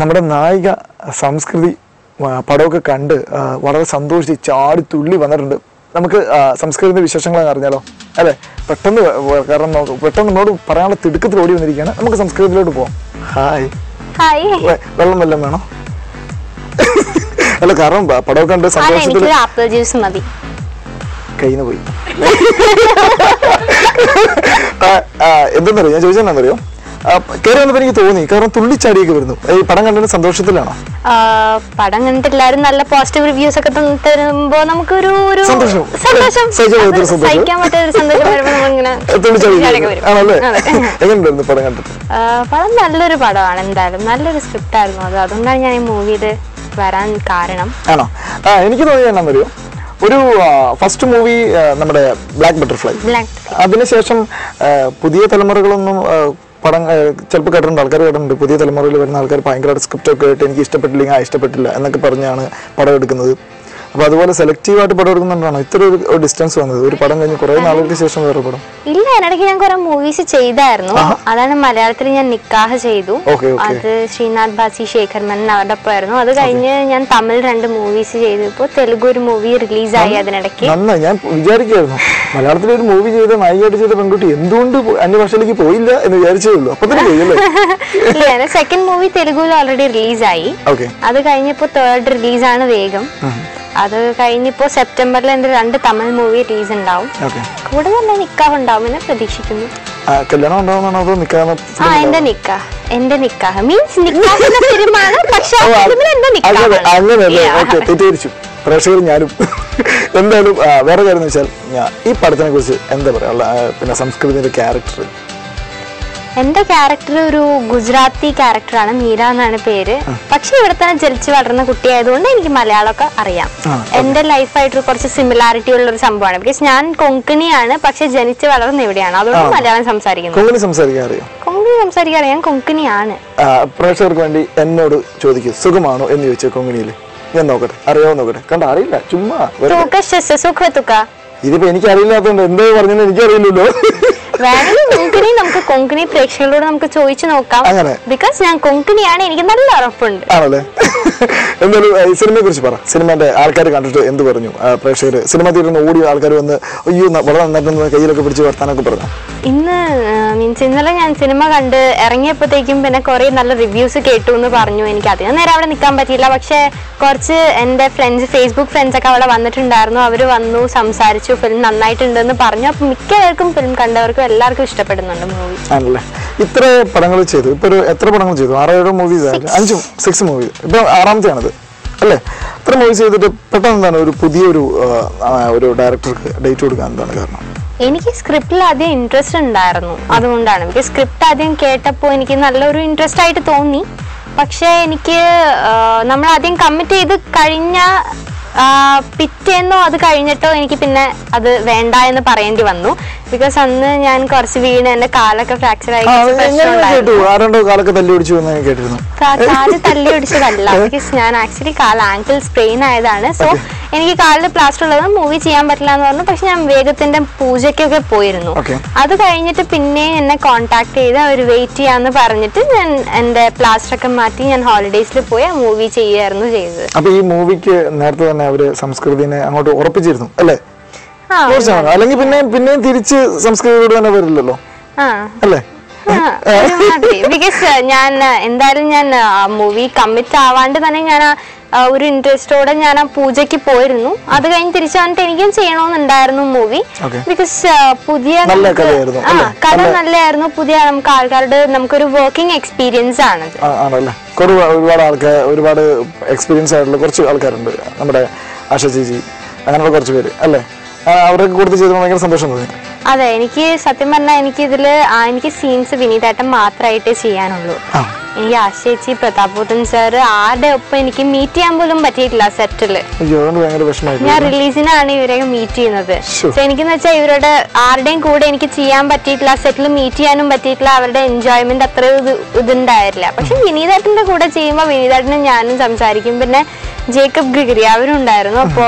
നമ്മുടെ നായിക സംസ്കൃതി പടമൊക്കെ കണ്ട് വളരെ സന്തോഷിച്ച് ചാടി തുള്ളി വന്നിട്ടുണ്ട്. നമുക്ക് സംസ്കൃതിയുടെ വിശേഷങ്ങൾ അറിഞ്ഞാലോ? അല്ലേ, പെട്ടെന്ന് കാരണം പെട്ടെന്ന് നമ്മളോട് പറയാനുള്ള തിടുക്കത്തിൽ ഓടി വന്നിരിക്കുകയാണ്. നമുക്ക് സംസ്കൃതത്തിലോട്ട് പോവാം. ഹായ്. വെള്ളം വല്ലതും വേണോ? അല്ല, കാരണം പടമൊക്കെ കണ്ട് സന്തോഷത്തിൽ കയ്യിന്ന് പോയി. എന്തെന്നറിയോ ഞാൻ ചോദിച്ചാൽ കയറി വന്നപ്പോ എനിക്ക് തോന്നി, കാരണം തുള്ളിച്ചാടിയൊക്കെ വരുന്നു. ഈ പടം കണ്ടതിന് സന്തോഷത്തിലാണോ? പടം കണ്ടിട്ട് എല്ലാവരും നല്ല പോസിറ്റീവ് റിവ്യൂസ് ഒക്കെ തരുമ്പോ നമുക്കൊരു സഹിക്കാൻ പറ്റാത്തൊരു സന്തോഷം വരുമ്പോ നമ്മളിങ്ങനെ എങ്ങനെയുണ്ടായിരുന്നു പടം കണ്ടിട്ട്? പടം നല്ലൊരു പടമാണ്, എന്തായാലും നല്ലൊരു സ്ക്രിപ്റ്റ് ആയിരുന്നു അത്. അതുകൊണ്ടാണ് ഞാൻ ഈ മൂവിയിൽ വരാൻ കാരണം. ആണോ? എനിക്ക് തോന്നിയത് എന്നാന്നറിയോ, ഒരു ഫസ്റ്റ് മൂവി നമ്മുടെ ബ്ലാക്ക് ബട്ടർഫ്ലൈ, അതിനുശേഷം പുതിയ തലമുറകളൊന്നും പടം ചിലപ്പോൾ കേട്ടിട്ടുണ്ട്, ആൾക്കാർ കേട്ടിട്ടുണ്ട്, പുതിയ തലമുറയിൽ വരുന്ന ആൾക്കാർ ഭയങ്കരമായിട്ട് സ്ക്രിപ്റ്റ് ഒക്കെ കേട്ട് എനിക്ക് ഇഷ്ടപ്പെട്ടില്ലെങ്കിൽ ഇഷ്ടപ്പെട്ടില്ല എന്നൊക്കെ പറഞ്ഞാണ് പടം എടുക്കുന്നത്. അപ്പോൾ അതുപോലെ സെലക്റ്റീവായിട്ട് പടം എടുക്കുന്നുണ്ടാണോ ഇത്ര ഒരു ഡിസ്റ്റൻസ് വന്നത്? ഒരു പടം കഴിഞ്ഞ് കുറെ നാളുകൾക്ക് ശേഷം വേറെ പടം? ഇല്ല, അതിനിടയ്ക്ക് ഞാൻ കുറെ മൂവീസ് ചെയ്തായിരുന്നു. അതാണ് മലയാളത്തിൽ ഞാൻ നിക്കാഹ് ചെയ്തു, അത് ശ്രീനാഥ് ബാസി, ശേഖർ മേനൻ അവരുടെ ഒപ്പമായിരുന്നു. അത് കഴിഞ്ഞ് ഞാൻ തമിഴ് 2 മൂവീസ് ചെയ്തു. ഇപ്പോൾ തെലുഗു ഒരു മൂവി റിലീസായി അതിനിടയ്ക്ക്. നന്നായി. ഞാൻ വിചാരിക്കായിരുന്നു മലയാളത്തിൽ ഒരു മൂവി ചെയ്ത നായികയായിട്ട് ചെയ്ത പെൺകുട്ടി എന്തുകൊണ്ട് അന്യഭാഷയിലേക്ക് പോയില്ല എന്ന് വിചാരിച്ചേ ഉള്ളൂ. അപ്പൊ ഇല്ല, സെക്കൻഡ് മൂവി തെലുഗുവിൽ ഓൾറെഡി റിലീസായി. അത് കഴിഞ്ഞപ്പോ 3rd റിലീസാണ് വേഗം. അത് കഴിഞ്ഞിപ്പോ സെപ്റ്റംബറിൽ എന്റെ 2 തമിഴ് മൂവി റിലീസ് ഉണ്ടാവും. കൂടെ തന്നെ നിക്കാഹ് ഉണ്ടാവും എന്ന് പ്രതീക്ഷിക്കുന്നു. എന്റെ നിക്കാഹ് മീൻസ് പ്രേക്ഷകർ ഞാനും. എന്തായാലും വേറെ കാര്യം വെച്ചാൽ ഈ പടത്തിനെ കുറിച്ച് എന്താ പറയാ, പിന്നെ സംസ്കൃതിയുടെ ക്യാരക്ടർ? എന്റെ ക്യാരക്ടർ ഒരു ഗുജറാത്തി ക്യാരക്ടറാണ്, മീര എന്നാണ് പേര്. പക്ഷെ ഇവിടെ തന്നെ ജനിച്ചു വളർന്ന കുട്ടിയായതുകൊണ്ട് എനിക്ക് മലയാളമൊക്കെ അറിയാം. എന്റെ ലൈഫായിട്ട് കുറച്ച് സിമിലാരിറ്റി ഉള്ള ഒരു സംഭവമാണ്. ബിക്കോസ് ഞാൻ കൊങ്കണിയാണ്, പക്ഷെ ജനിച്ചു വളർന്ന ഇവിടെയാണ്, അതുകൊണ്ട് മലയാളം സംസാരിക്കുന്നു. കൊങ്കണി സംസാരിക്കാൻ അറിയാം, ഞാൻ കൊങ്കണിയാണ്. പ്രേക്ഷകർക്ക് വേണ്ടി എന്നോട് ചോദിക്കും സുഖമാണോ എന്ന് ചോദിച്ചാൽ കൊങ്കണിയില് ഞാൻ നോക്കട്ടെ, അറിയാമോ നോക്കട്ടെ. കണ്ട അറിയില്ല, ചുമ്മാ ഇതിപ്പോ എനിക്ക് അറിയില്ലാത്തതുകൊണ്ട് എന്തോ പറഞ്ഞെന്ന് എനിക്കറിയില്ലല്ലോ. നമുക്ക് കൊങ്കണി പ്രേക്ഷകരോട് നമുക്ക് ചോദിച്ചു നോക്കാം. ബിക്കോസ് ഞാൻ കൊങ്കണിയാണ്, എനിക്ക് നല്ല ഉറപ്പുണ്ട്. ആണല്ലേ? എന്തായാലും സിനിമയെ കുറിച്ച് പറ. സിനിമന്റെ ആൾക്കാർ കണ്ടിട്ട് എന്ത് പറഞ്ഞു? പ്രേക്ഷകർ സിനിമ തിയേറ്ററിൽ ഓടിയ ആൾക്കാർ വന്ന് അയ്യോ വളരെ നന്നായിട്ട് കയ്യിലൊക്കെ പിടിച്ച് വർത്താനൊക്കെ പറഞ്ഞു. ഇന്നലെ ഞാൻ സിനിമ കണ്ട് ഇറങ്ങിയപ്പോഴത്തേക്കും പിന്നെ കുറെ നല്ല റിവ്യൂസ് കേട്ടു എന്ന് പറഞ്ഞു. എനിക്ക് അധികം നേരം അവിടെ നിൽക്കാൻ പറ്റിയില്ല. പക്ഷെ കുറച്ച് എന്റെ ഫേസ്ബുക്ക് ഫ്രണ്ട്സ് ഒക്കെ അവിടെ വന്നിട്ടുണ്ടായിരുന്നു. അവര് വന്നു, സംസാരിച്ചു, ഫിലിം നന്നായിട്ടുണ്ടെന്ന് പറഞ്ഞു. അപ്പൊ മിക്കവർക്കും ഫിലിം കണ്ടവർക്കും എല്ലാവർക്കും ഇഷ്ടപ്പെടുന്നുണ്ട് മൂവി. ആണല്ലേ? ഇത്ര പടങ്ങൾ ചെയ്തു, ഇപ്പൊ എത്ര പടങ്ങൾ ചെയ്തു? 6-7 മൂവീസ് ആയിരുന്നു. 6 മൂവി, ഇപ്പൊ 6ാമത്തെയാണത് അല്ലേ? ഇത്ര മൂവീസ് ചെയ്തിട്ട് പെട്ടെന്ന് എന്താണ് ഒരു പുതിയൊരു ഡയറക്ടർക്ക് ഡേറ്റ് കൊടുക്കാൻ എന്താണ് കാരണം? എനിക്ക് സ്ക്രിപ്റ്റിൽ ആദ്യം ഇൻട്രസ്റ്റ് ഉണ്ടായിരുന്നു, അതുകൊണ്ടാണ്. എനിക്ക് സ്ക്രിപ്റ്റ് ആദ്യം കേട്ടപ്പോൾ എനിക്ക് നല്ലൊരു ഇൻട്രസ്റ്റ് ആയിട്ട് തോന്നി. പക്ഷെ എനിക്ക് നമ്മൾ ആദ്യം കമ്മിറ്റ് ചെയ്ത് കഴിഞ്ഞ പിറ്റേന്നോ അത് കഴിഞ്ഞിട്ടോ എനിക്ക് പിന്നെ അത് വേണ്ട എന്ന് പറയേണ്ടി വന്നു. ബിക്കോസ് അന്ന് ഞാൻ കുറച്ച് വീണ് എന്റെ കാലൊക്കെ ഫ്രാക്ചർ ആയി. കാല് തല്ലി ഒടിച്ചതല്ല, ബിക്കോസ് ഞാൻ ആക്ച്വലി ആങ്കിൾ സ്പ്രെയിൻ ആയതാണ്. സോ എനിക്ക് കാലിൽ പ്ലാസ്റ്റർ ഉള്ളത് മൂവി ചെയ്യാൻ പറ്റില്ല എന്ന് പറഞ്ഞു. പക്ഷെ ഞാൻ വേഗത്തിന്റെ പൂജയ്ക്കൊക്കെ പോയിരുന്നു. അത് കഴിഞ്ഞിട്ട് പിന്നെ എന്നെ കോണ്ടാക്ട് ചെയ്ത് അവർ വെയിറ്റ് ചെയ്യാന്ന് പറഞ്ഞിട്ട് ഞാൻ എന്റെ പ്ലാസ്റ്റർ ഒക്കെ മാറ്റി ഞാൻ ഹോളിഡേയ്സിൽ പോയി ആ മൂവി ചെയ്യായിരുന്നു ചെയ്തത്. അപ്പൊ ഈ മൂവിക്ക് നേരത്തെ തന്നെ അവര് സംസ്കൃതിനെ അങ്ങോട്ട് ഉറപ്പിച്ചിരുന്നു അല്ലേ? അല്ലെങ്കിൽ പിന്നെ തിരിച്ച് സംസ്കൃതിയോട് തന്നെ വരില്ലല്ലോ അല്ലേ? ബിക്കോസ് ഞാൻ എന്തായാലും ഞാൻ മൂവി കമ്മിറ്റ് ആവാണ്ട് തന്നെ ഞാൻ ഒരു ഇൻട്രസ്റ്റോടെ ഞാൻ ആ പൂജയ്ക്ക് പോയിരുന്നു. അത് കഴിഞ്ഞ് തിരിച്ചു വന്നിട്ട് എനിക്കും ചെയ്യണമെന്നുണ്ടായിരുന്നു മൂവി. ബിക്കോസ് പുതിയ കഥ നല്ലതായിരുന്നു. പുതിയ നമുക്ക് ആൾക്കാരുടെ നമുക്കൊരു വർക്കിംഗ് എക്സ്പീരിയൻസ് ആണ്. ഒരുപാട് എക്സ്പീരിയൻസ് ആയിട്ടുള്ള കുറച്ച് ആൾക്കാരുണ്ട്, നമ്മുടെ ആശ ചേച്ചി അങ്ങനെയുള്ള കുറച്ച് പേര് അല്ലേ? അവരൊക്കെ കൂടുതൽ ചെയ്തപ്പോൾ ഭയങ്കര സന്തോഷം തോന്നി. അതെ, എനിക്ക് സത്യം പറഞ്ഞാൽ എനിക്ക് സീൻസ് വിനീതേട്ടൻ മാത്രമായിട്ടേ ചെയ്യാനുള്ളൂ. എനിക്ക് ആശേച്ചി, പ്രതാപൂതൻ സാർ ആരുടെ ഒപ്പം എനിക്ക് മീറ്റ് ചെയ്യാൻ പോലും പറ്റിയിട്ടില്ല സെറ്റില്. ഞാൻ റിലീസിനാണ് ഇവരെ മീറ്റ് ചെയ്യുന്നത്. സോ എനിക്കെന്ന് വെച്ചാൽ ഇവരുടെ ആരുടെയും കൂടെ എനിക്ക് ചെയ്യാൻ പറ്റിയിട്ടില്ല, സെറ്റിൽ മീറ്റ് ചെയ്യാനും പറ്റിയിട്ടില്ല. അവരുടെ എൻജോയ്മെന്റ് അത്ര ഇതുണ്ടായിട്ടില്ല. പക്ഷെ വിനീതേട്ടന്റെ കൂടെ ചെയ്യുമ്പോൾ വിനീതേട്ടനും ഞാനും സംസാരിക്കും. പിന്നെ ജേക്കബ് ഗ്രിഗറി അവരും ഉണ്ടായിരുന്നു. അപ്പോ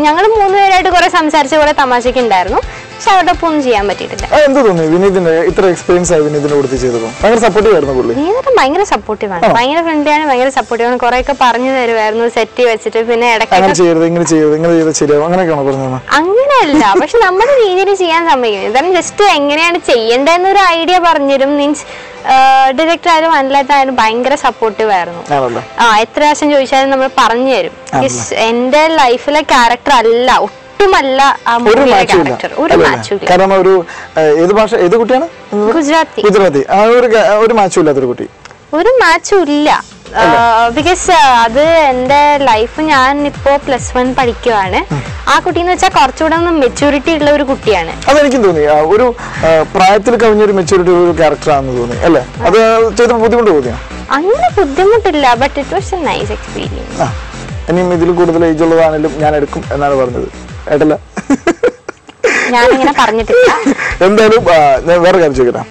ഞങ്ങൾ 3 പേരായിട്ട് കുറെ സംസാരിച്ച കുറെ തമാശക്ക് ഉണ്ടായിരുന്നു. പക്ഷെ അവരുടെ ഒപ്പം ഒന്നും ചെയ്യാൻ പറ്റിയിട്ടില്ല. എന്ത് തോന്നി വിനീതിന്റെ ഇത്ര എക്സ്പീരിയൻസ് ആയി വിനീതിനെ കൊടുത്ത് ചെയ്തപ്പോ? ഭയങ്കര സപ്പോർട്ടീവ് ആയിരുന്നു പുള്ളി. വിനീതൻ ഭയങ്കര സപ്പോർട്ടീവ് ആണ്, ഭയങ്കര ഫ്രണ്ട്ലി ആണ്, ഭയങ്കര സപ്പോർട്ടീവ് ആണ്. കുറെ ഒക്കെ പറഞ്ഞു തരുമായിരുന്നു സെറ്റ് വെച്ചിട്ട്. പിന്നെ ഇടയ്ക്ക് അങ്ങനെയല്ല, പക്ഷെ നമ്മുടെ രീതിയിൽ ചെയ്യാൻ സമ്മതിക്കും. ഇതാണ് ജസ്റ്റ് എങ്ങനെയാണ് ചെയ്യേണ്ടതെന്നൊരു ഐഡിയ പറഞ്ഞുതരും. മീൻസ് ഡയറക്ടർ ആയാലും അനലായിട്ടും ഭയങ്കര സപ്പോർട്ടീവ് ആയിരുന്നു. എത്ര പ്രാവശ്യം ചോദിച്ചാലും നമ്മൾ പറഞ്ഞു തരും. എന്റെ ലൈഫിലെ ക്യാരക്ടർ അല്ല, ഒട്ടുമല്ല ആ മൂവിയിലെ ക്യാരക്ടർ. ഒരു മാച്ചും ഗുജറാത്തി ഒരു മാച്ചും ഇല്ല. ബിക്കോസ് അത് എന്റെ ലൈഫ്, ഞാൻ ഇപ്പോ +1 പഠിക്കുവാണ്. ആ കുട്ടി എന്ന് വെച്ചാൽ കുറച്ചുകൂടെ ഒന്ന് മെച്ചൂരിറ്റി ഉള്ള ഒരു കുട്ടിയാണ്. അതെനിക്കും തോന്നി, ഒരു പ്രായത്തിൽ കവിഞ്ഞൊരു മെച്ചൂരിറ്റി ഒരു ക്യാരക്ടറാണെന്ന് തോന്നി അല്ലേ? അത് ചെയ്തപ്പോൾ ബുദ്ധിമുട്ട് തോന്നിയോ? അങ്ങനെ ബുദ്ധിമുട്ടില്ല, but it was A nice experience. ഇനിയും ഇതിൽ കൂടുതൽ ഏജ് ഉള്ളതാണെങ്കിലും ഞാൻ എടുക്കും എന്നാണ് പറഞ്ഞത്, കേട്ടല്ല? ഞാനിങ്ങനെ പറഞ്ഞിട്ടില്ല. എന്തായാലും ഞാൻ വേറെ കാര്യം ചോദിക്കട്ടെ,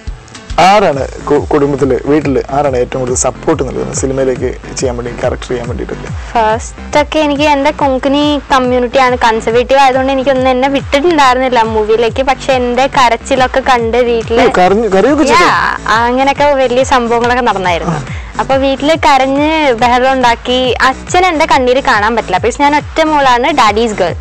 ആരാണ് കുടുംബത്തില് വീട്ടില് ആരാണ് ഏറ്റവും കൂടുതൽ സപ്പോർട്ട് നൽകുന്നത് സിനിമയിലേക്ക് ചെയ്യാൻ വേണ്ടി, ക്യാരക്ടർ ചെയ്യാൻ വേണ്ടിയിട്ടൊക്കെ? ഫസ്റ്റ് ഒക്കെ എനിക്ക് എന്റെ കൊങ്കണി കമ്മ്യൂണിറ്റിയാണ്, കൺസർവേറ്റീവ് ആയതുകൊണ്ട് എനിക്കൊന്നും എന്നെ വിട്ടിട്ടുണ്ടായിരുന്നില്ല മൂവിയിലേക്ക്. പക്ഷെ എന്റെ കരച്ചിലൊക്കെ കണ്ട് വീട്ടില് അങ്ങനെയൊക്കെ വലിയ സംഭവങ്ങളൊക്കെ നടന്നായിരുന്നു. അപ്പൊ വീട്ടില് കരഞ്ഞ് ബഹളം ഉണ്ടാക്കി. അച്ഛൻ എന്റെ കണ്ണീര് കാണാൻ പറ്റില്ല, ബിക്കോസ് ഞാൻ ഒറ്റ മോളാണ്, ഡാഡീസ് ഗേൾ.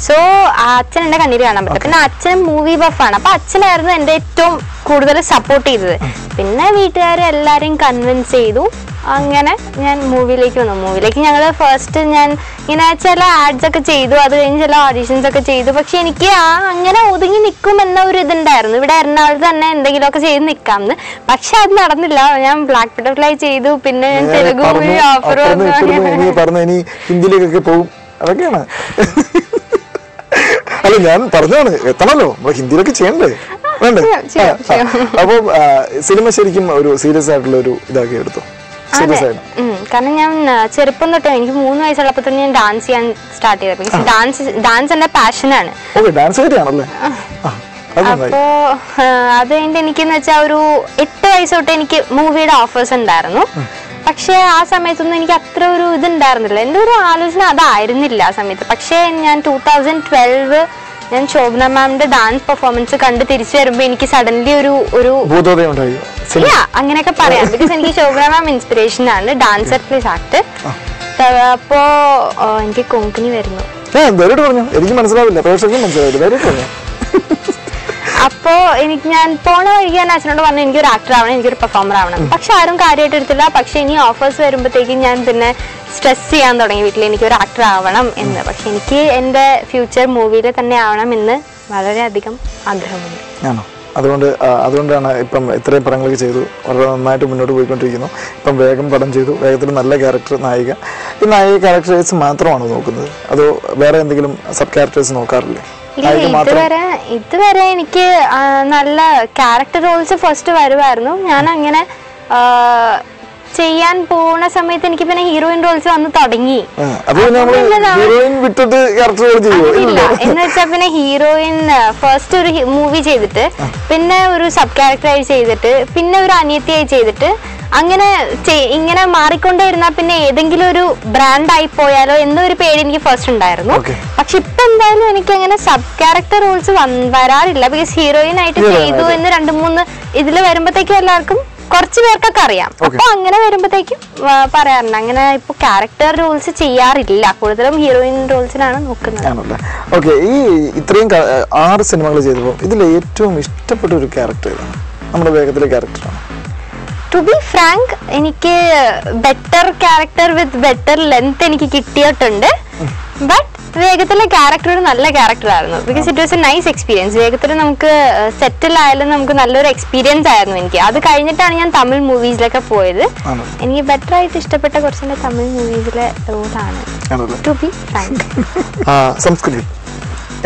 സോ അച്ഛൻ എന്റെ കണ്ണീര് കാണാൻ പറ്റില്ല. പിന്നെ അച്ഛൻ മൂവി ബഫാണ്, അപ്പൊ അച്ഛനായിരുന്നു എന്റെ ഏറ്റവും കൂടുതൽ സപ്പോർട്ട് ചെയ്തത്. പിന്നെ വീട്ടുകാരെ എല്ലാരെയും കൺവിൻസ് ചെയ്തു. അങ്ങനെ ഞാൻ മൂവിയിലേക്ക് വന്നു. മൂവിയിലേക്ക് ഞങ്ങള് ഫസ്റ്റ് ഞാൻ ഇങ്ങനെ ചില ആഡ്സ് ഒക്കെ ചെയ്തു, അത് കഴിഞ്ഞ് ചില ഓഡീഷൻസ് ഒക്കെ ചെയ്തു. പക്ഷെ എനിക്ക് അങ്ങനെ ഒതുങ്ങി നിൽക്കും എന്ന ഒരു ഇതുണ്ടായിരുന്നു. ഇവിടെ എറണാകുളത്ത് തന്നെ എന്തെങ്കിലുമൊക്കെ ചെയ്ത് നിൽക്കാമെന്ന്. പക്ഷെ അത് നടന്നില്ല. ഞാൻ ബ്ലാക്ക് ബട്ടർഫ്ലൈ ചെയ്തു, പിന്നെ ഞാൻ തെലുഗു മൂവി ഓഫർ പറഞ്ഞു ഹിന്ദിയിലേക്കൊക്കെ പോകും. അതൊക്കെയാണ് അല്ല ഞാൻ പറഞ്ഞാണ്, എത്തണല്ലോ, ഹിന്ദിയിലൊക്കെ ചെയ്യണ്ടേ, വേണ്ടേ? അപ്പൊ സിനിമ ശരിക്കും ഒരു സീരിയസ് ആയിട്ടുള്ള ഒരു ഇതാക്കി എടുത്തു? കാരണം ഞാൻ ചെറുപ്പം തൊട്ട്, എനിക്ക് 3 വയസ്സുള്ളപ്പോ തന്നെ ഞാൻ ഡാൻസ് ചെയ്യാൻ സ്റ്റാർട്ട് ചെയ്തത്. ഡാൻസ് എന്റെ പാഷനാണ്. അപ്പോ അത് കഴിഞ്ഞിട്ട് എനിക്കെന്ന് വെച്ചാൽ ഒരു 8 വയസ്സ് തൊട്ട് എനിക്ക് മൂവിയുടെ ഓഫേഴ്സ് ഉണ്ടായിരുന്നു. പക്ഷെ ആ സമയത്തൊന്നും എനിക്ക് അത്ര ഒരു ഇതുണ്ടായിരുന്നില്ല, എന്റെ ഒരു ആലോചന അതായിരുന്നില്ല ആ സമയത്ത്. പക്ഷെ ഞാൻ 2012 ഞാൻ ശോഭന മാമിന്റെ ഡാൻസ് പെർഫോമൻസ് കണ്ട് തിരിച്ചു വരുമ്പോ എനിക്ക് സഡൻലി ഒരു അങ്ങനെയൊക്കെ പറയാം. ബിക്കോസ് എനിക്ക് ശോഭന മാം ഇൻസ്പിറേഷൻ ആണ്, ഡാൻസർ പ്ലസ് ആക്ട്. അപ്പോ എനിക്ക് കൊങ്കണി വരുന്നു. എനിക്ക് മനസ്സിലാവില്ല. അപ്പോ ഞാൻ പോണ വഴിക്ക് ഞാൻ അച്ഛനോട് പറഞ്ഞു എനിക്കൊരു ആക്ടർ ആവണം, എനിക്കൊരു പെർഫോമർ ആവണം. പക്ഷെ ആരും കാര്യമായിട്ട് എടുത്തില്ല. പക്ഷെ ഇനി ഓഫേഴ്സ് വരുമ്പോഴത്തേക്കും ഞാൻ പിന്നെ സ്ട്രെസ് ചെയ്യാൻ തുടങ്ങി വീട്ടിൽ, എനിക്കൊരു ആക്ടർ ആവണം എന്ന്. പക്ഷെ എനിക്ക് എന്റെ ഫ്യൂച്ചർ മൂവിയിൽ തന്നെ ആവണം എന്ന് വളരെയധികം ആഗ്രഹമുണ്ട്. അതുകൊണ്ടാണ് ഇപ്പം ഇത്രയും പടങ്ങളൊക്കെ ചെയ്തു, വളരെ നന്നായിട്ട് മുന്നോട്ട് പോയിക്കൊണ്ടിരിക്കുന്നു. ഇപ്പം വേഗം പടം ചെയ്തു, വേഗത്തിൽ നല്ല ക്യാരക്ടർ നായിക. ഈ നായിക ക്യാരക്ടേഴ്സ് മാത്രമാണോ നോക്കുന്നത്, അതോ വേറെ എന്തെങ്കിലും സബ് ക്യാരക്ടേഴ്സ് നോക്കാറില്ലേ? ഇതുവരെ എനിക്ക് നല്ല ക്യാരക്ടർ റോൾസ് ഫസ്റ്റ് വരുമായിരുന്നു. ഞാൻ അങ്ങനെ ചെയ്യാൻ പോണ സമയത്ത് എനിക്ക് പിന്നെ ഹീറോയിൻ റോൾസ് വന്ന് തുടങ്ങി. എന്ന് വെച്ചാൽ പിന്നെ ഹീറോയിൻ ഫസ്റ്റ് ഒരു മൂവി ചെയ്തിട്ട്, പിന്നെ ഒരു സബ് ക്യാരക്ടറായി ചെയ്തിട്ട്, പിന്നെ ഒരു അനിയത്തിയായി ചെയ്തിട്ട്, അങ്ങനെ ഇങ്ങനെ മാറിക്കൊണ്ടേയിരുന്നാ പിന്നെ ഏതെങ്കിലും ഒരു ബ്രാൻഡ് ആയി പോയാലോ എന്നൊരു പേര് എനിക്ക് ഫസ്റ്റ് ഉണ്ടായിരുന്നു. പക്ഷെ ഇപ്പൊ എന്തായാലും എനിക്ക് അങ്ങനെ സബ് ക്യാരക്ടർ റോൾസ് വരാറില്ല. ബിക്കോസ് ഹീറോയിൻ ആയിട്ട് ചെയ്തു എന്ന് 2-3 ഇതില് വരുമ്പോഴത്തേക്കും എല്ലാവർക്കും കുറച്ച് പേർക്കൊക്കെ അറിയാം. അപ്പൊ അങ്ങനെ വരുമ്പോഴത്തേക്കും പറയാറുണ്ട്. അങ്ങനെ ഇപ്പൊ ക്യാരക്ടർ റോൾസ് ചെയ്യാറില്ല, കൂടുതലും ഹീറോയിൻ റോൾസിനാണ് നോക്കുന്നത്. ഈ ഇത്രയും 6 സിനിമകൾ ചെയ്തപ്പോ ഇതിൽ ഏറ്റവും ഇഷ്ടപ്പെട്ട ഒരു ക്യാരക്ടർ ഏതാണ്? നമ്മുടെ വേഗത്തിലെ ക്യാരക്ടറാണ്. ടു ബി ഫ്രാങ്ക്, എനിക്ക് ബെറ്റർ ക്യാരക്ടർ വിത്ത് ബെറ്റർ ലെങ്ത് എനിക്ക് കിട്ടിയിട്ടുണ്ട്. ബട്ട് വേഗത്തിലെ ക്യാരക്ടർ ഒരു നല്ല ക്യാരക്ടർ ആയിരുന്നു. Because it was A nice experience. വേഗത്തിൽ നമുക്ക് സെറ്റിൽ ആയാലും നമുക്ക് നല്ലൊരു എക്സ്പീരിയൻസ് ആയിരുന്നു എനിക്ക്. അത് കഴിഞ്ഞിട്ടാണ് ഞാൻ തമിഴ് മൂവീസിലൊക്കെ പോയത്. എനിക്ക് ബെറ്റർ ആയിട്ട് ഇഷ്ടപ്പെട്ട കുറച്ച് തമിഴ് മൂവീസിലെ റോളാണ് ടു ബി ഫ്രാങ്ക്. സംസ്കൃതി,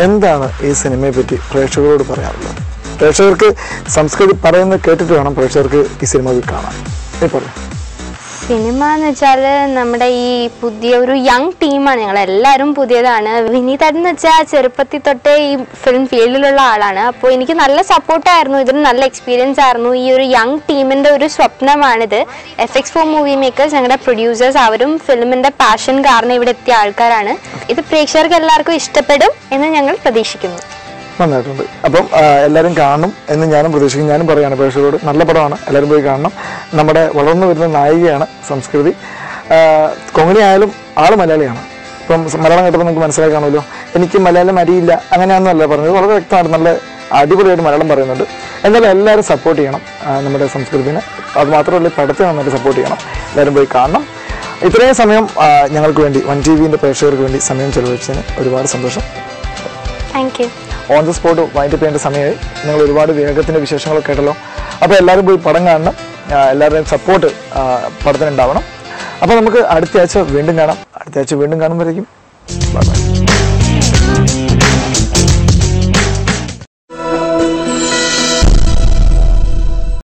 എന്താണ് ഈ സിനിമയെ പറ്റി പ്രേക്ഷകരോട് പറയാറുള്ളത്? പ്രേക്ഷകർക്ക് സംസ്കൃതി പറയുന്നത് കേട്ടിട്ട് വേണം പ്രേക്ഷകർക്ക് ഈ സിനിമ കാണാൻ. സിനിമ എന്ന് വെച്ചാൽ നമ്മുടെ ഈ പുതിയ ഒരു യങ് ടീമാണ്, ഞങ്ങൾ എല്ലാവരും പുതിയതാണ്. വിനീതേട്ടൻ എന്ന് വെച്ചാൽ ചെറുപ്പത്തിൽ തൊട്ടേ ഈ ഫിലിം ഫീൽഡിലുള്ള ആളാണ്. അപ്പോൾ എനിക്ക് നല്ല സപ്പോർട്ടായിരുന്നു, ഇതിന് നല്ല എക്സ്പീരിയൻസ് ആയിരുന്നു. ഈ ഒരു യങ് ടീമിൻ്റെ ഒരു സ്വപ്നമാണിത്. FX4 മൂവി മേക്കേഴ്സ്, ഞങ്ങളുടെ പ്രൊഡ്യൂസേഴ്സ്, അവരും ഫിലിമിൻ്റെ പാഷൻ കാരണം ഇവിടെ എത്തിയ ആൾക്കാരാണ്. ഇത് പ്രേക്ഷകർക്ക് എല്ലാവർക്കും ഇഷ്ടപ്പെടും എന്ന് ഞങ്ങൾ പ്രതീക്ഷിക്കുന്നു. നന്നായിട്ടുണ്ട്. അപ്പം എല്ലാവരും കാണണം എന്ന് ഞാനും പ്രതീക്ഷിക്കും. ഞാനും പറയുകയാണ് പ്രേക്ഷകരോട്, നല്ല പടമാണ്, എല്ലാവരും പോയി കാണണം. നമ്മുടെ വളർന്നു വരുന്ന നായികയാണ് സംസ്കൃതി. കൊങ്ങിണി ആയാലും ആൾ മലയാളിയാണ്. ഇപ്പം മലയാളം കേട്ടപ്പോൾ നിങ്ങൾക്ക് മനസ്സിലായി കാണുമല്ലോ. എനിക്ക് മലയാളം അറിയില്ല അങ്ങനെയാണെന്നല്ല പറഞ്ഞത്, വളരെ വ്യക്തമായിട്ട് നല്ല അടിപൊളിയായിട്ട് മലയാളം പറയുന്നുണ്ട്. എന്നാലും എല്ലാവരും സപ്പോർട്ട് ചെയ്യണം നമ്മുടെ സംസ്കൃതിനെ. അത് മാത്രമല്ല, പടത്തെ നന്നായിട്ട് സപ്പോർട്ട് ചെയ്യണം. എല്ലാവരും പോയി കാണണം. ഇത്രയും സമയം ഞങ്ങൾക്ക് വേണ്ടി വൺ TVൻ്റെ പ്രേക്ഷകർക്ക് വേണ്ടി സമയം ചെലവഴിച്ചതിന് ഒരുപാട് സന്തോഷം. Thank you. On the spot wind up ചെയ്യേണ്ട സമയമായി. നിങ്ങൾ ഒരുപാട് വേഗത്തിൻ്റെ വിശേഷങ്ങളൊക്കെ കേട്ടല്ലോ. അപ്പോൾ എല്ലാവരും പോയി പടം കാണണം. എല്ലാവരുടെയും സപ്പോർട്ട് പടത്തിനുണ്ടാവണം. അപ്പോൾ നമുക്ക് അടുത്ത ആഴ്ച വീണ്ടും കാണാം. അടുത്ത ആഴ്ച വീണ്ടും കാണുമ്പോഴേക്കും ബൈ ബൈ.